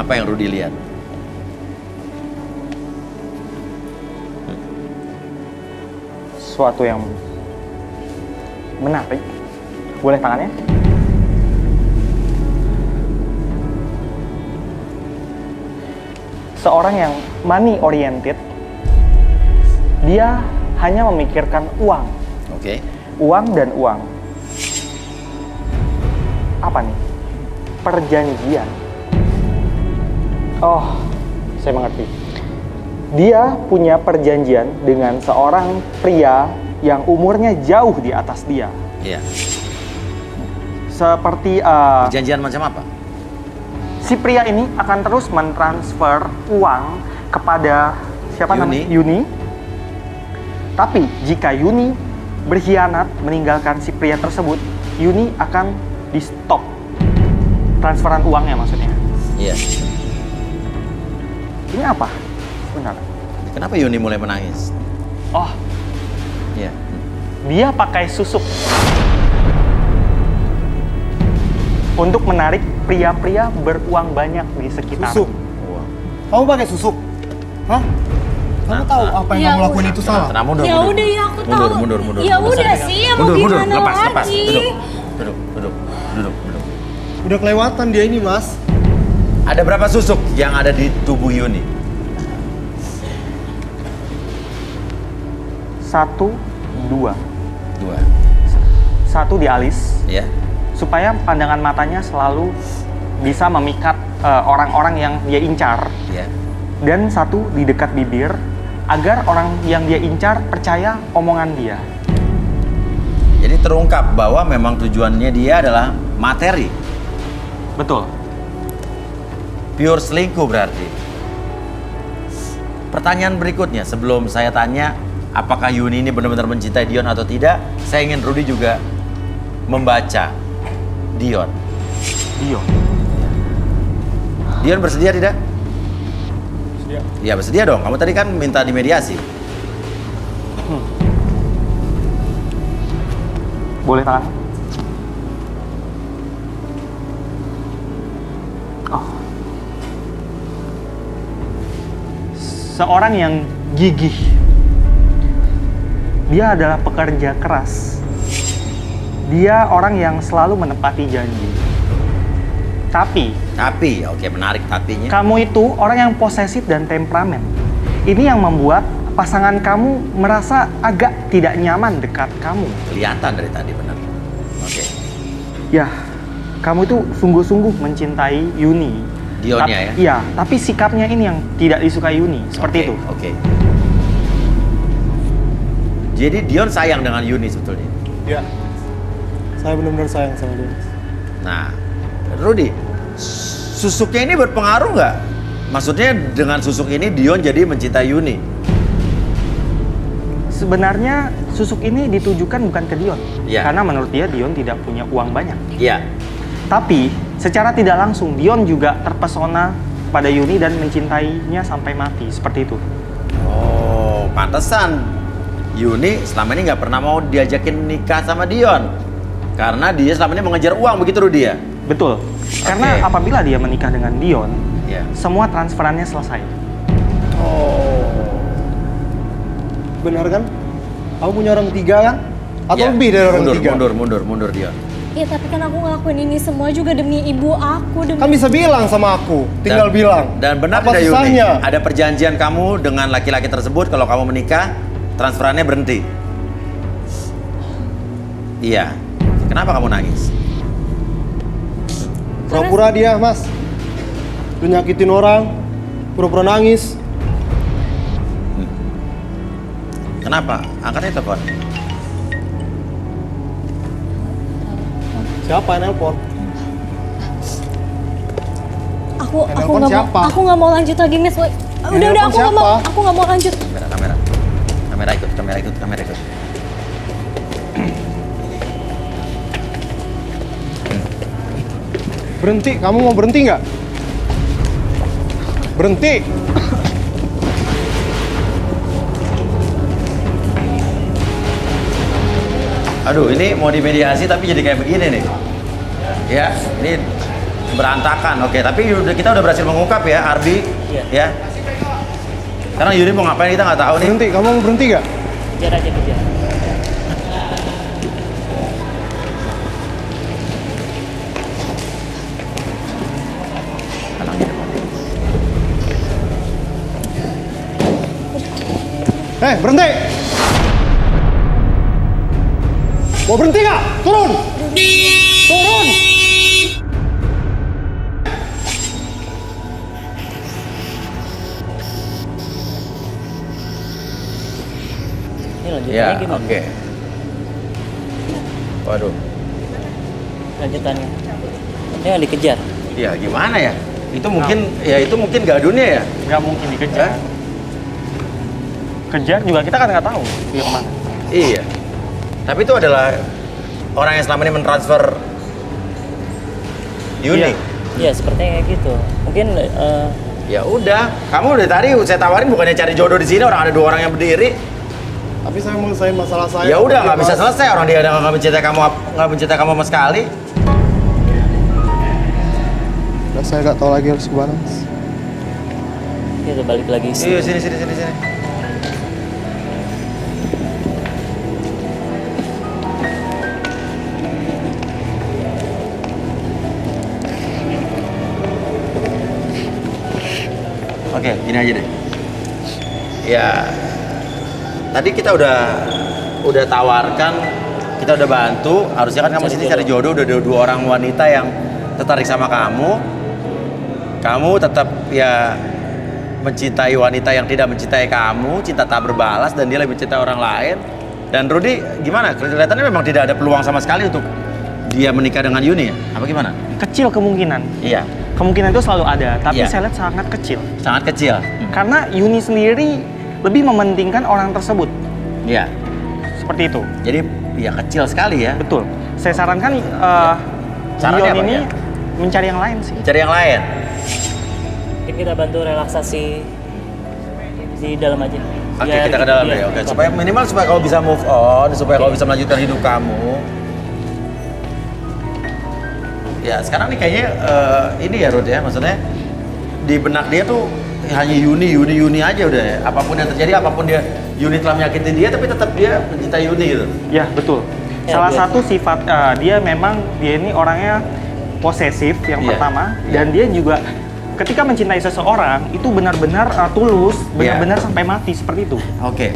Apa yang Rudy lihat? Suatu yang menarik. Boleh tangannya? Seorang yang money oriented, dia hanya memikirkan uang. Oke. Uang dan uang. Apa nih? Perjanjian. Oh, saya mengerti. Dia punya perjanjian dengan seorang pria yang umurnya jauh di atas dia. Iya. Seperti Perjanjian macam apa? si pria ini akan terus mentransfer uang kepada siapa namanya? Yuni. Tapi jika Yuni berkhianat meninggalkan si pria tersebut, Yuni akan di stop transferan uangnya maksudnya. Iya. Ini apa? Benar. Kenapa Yuni mulai menangis? Oh, Iya. dia pakai susuk untuk menarik pria-pria beruang banyak di sekitar. Susuk? Wah. Kamu pakai susuk? Hah? Kamu tahu apa yang Ya kamu lakuin itu salah? Tenang, mundur, Ya mundur. udah ya aku Mundur, tahu. mundur, mundur. Ya mundur. udah sih, ya mau Mundur, gimana lepas, lepas. lagi? Duduk. Udah kelewatan dia ini, Mas. Ada berapa susuk yang ada di tubuh Yuni? 1, 2. 2. 1 di alis, Ya. supaya pandangan matanya selalu bisa memikat orang-orang yang dia incar. Ya. Dan 1 di dekat bibir, agar orang yang dia incar percaya omongan dia. Jadi terungkap bahwa memang tujuannya dia adalah materi. Betul. Pure selingkuh berarti. Pertanyaan berikutnya, sebelum saya tanya apakah Yuni ini benar-benar mencintai Dion atau tidak, saya ingin Rudy juga membaca Dion. Dio. Dion bersedia tidak? Bersedia. Iya bersedia dong, kamu tadi kan minta dimediasi. Boleh tangan? Oh. Seorang yang gigih. Dia adalah pekerja keras. Dia orang yang selalu menepati janji. Tapi, Oke menarik tapinya. kamu itu orang yang posesif dan temperamen. Ini yang membuat pasangan kamu merasa agak tidak nyaman dekat kamu. Kelihatan dari tadi benar. Oke. Ya, kamu itu sungguh-sungguh mencintai Yuni. Dionnya ya? Iya, tapi sikapnya ini yang tidak disukai Yuni. Seperti Oke, itu. Oke. Jadi Dion sayang dengan Yuni sebetulnya. Ya. Saya benar-benar sayang sama dia. Nah, Rudy, susuknya ini berpengaruh nggak? Maksudnya dengan susuk ini Dion jadi mencintai Yuni. Sebenarnya susuk ini ditujukan bukan ke Dion. Iya. Karena menurut dia Dion tidak punya uang banyak. Iya. Tapi secara tidak langsung Dion juga terpesona pada Yuni dan mencintainya sampai mati. Seperti itu. Oh, pantesan Yuni selama ini nggak pernah mau diajakin nikah sama Dion. Karena dia selama ini mengejar uang, begitu Rudy ya? Betul. Karena Oke. apabila dia menikah dengan Dion, Iya. semua transferannya selesai. Oh. Benar kan? Kamu punya orang ketiga kan? Atau Iya. lebih dari orang mundur, ketiga? Mundur Dion. Ya tapi kan aku ngelakuin ini semua juga demi ibu aku, demi... Kan bisa bilang sama aku, tinggal bilang. Dan benar apa tidak Yuni? susahnya? Ada perjanjian kamu dengan laki-laki tersebut kalau kamu menikah, transferannya berhenti. Iya. Kenapa kamu nangis? Pura-pura dia, Mas. Lu nyakitin orang, pura-pura nangis. Kenapa? Angkatnya telepon. Siapa yang nelpon? Aku Yang nelpon siapa? aku nggak mau lanjut lagi, Miss. Udah nelpon aku nggak mau lanjut. Kamera ikut. Berhenti, kamu mau berhenti nggak? Berhenti. Aduh, ini mau dimediasi tapi jadi kayak begini nih. Ya, ini berantakan. Oke, tapi kita udah berhasil mengungkap ya, Ardi. Iya. Ya. Sekarang Yuni mau ngapain kita nggak tahu nih. Berhenti, kamu mau berhenti gak? Kejar aja kejar. Berhenti! Mau berhenti gak? Turun! Turun! Ini lanjutannya Ya, gimana? oke. Waduh. Lanjutannya. Ini yang dikejar. Ya gimana ya? Itu mungkin gadunnya ya. Nggak mungkin dikejar. Kejar juga kita kan nggak tahu dia kemana. Iya. Tapi itu adalah orang yang selama ini mentransfer Yuni. Iya. Iya, sepertinya kayak gitu. Mungkin Ya udah, kamu dari tadi saya tawarin bukannya cari jodoh di sini, orang ada 2 orang yang berdiri. Tapi saya mau selesai masalah saya. Ya udah, nggak bisa Mas. selesai, orang dia nggak mencintai kamu, nggak mencintai kamu sama sekali. Nah, saya nggak tahu lagi harus gimana, Mas. kita balik lagi Iya, sini. Oke, gini aja deh. Ya, tadi kita udah tawarkan, kita udah bantu. Harusnya kan kamu Cari sini jodoh. cari jodoh. Udah ada 2 orang wanita yang tertarik sama kamu. Kamu tetap ya mencintai wanita yang tidak mencintai kamu, cinta tak berbalas, dan dia lebih mencintai orang lain. Dan Rudy gimana? Kelihatannya memang tidak ada peluang sama sekali untuk dia menikah dengan Yuni ya? Apa gimana? Kecil kemungkinan. Iya, Kemungkinan itu selalu ada, tapi Iya. saya lihat sangat kecil. sangat kecil. Karena Yuni sendiri lebih mementingkan orang tersebut. Iya, Seperti itu. jadi ya kecil sekali ya. Betul. Saya sarankan Caranya Dion apa ini ya? mencari yang lain sih. Cari yang lain. mungkin kita bantu relaksasi di dalam aja. Oke, Biar kita ke dalam dia- deh. Oke, supaya minimal supaya kau bisa move on, supaya kau bisa melanjutkan hidup kamu. Ya, sekarang nih kayaknya ini ya Rud ya, maksudnya di benak dia tuh hanya Yuni aja udah ya. Apapun yang terjadi, apapun dia Yuni telah menyakiti dia, tapi tetap dia mencintai Yuni gitu. Ya, betul. Ya, Salah dia- satu sifat dia ini orangnya posesif yang Iya. pertama, Iya. dan dia juga ketika mencintai seseorang itu benar-benar tulus, Iya. benar-benar sampai mati seperti itu. Oke.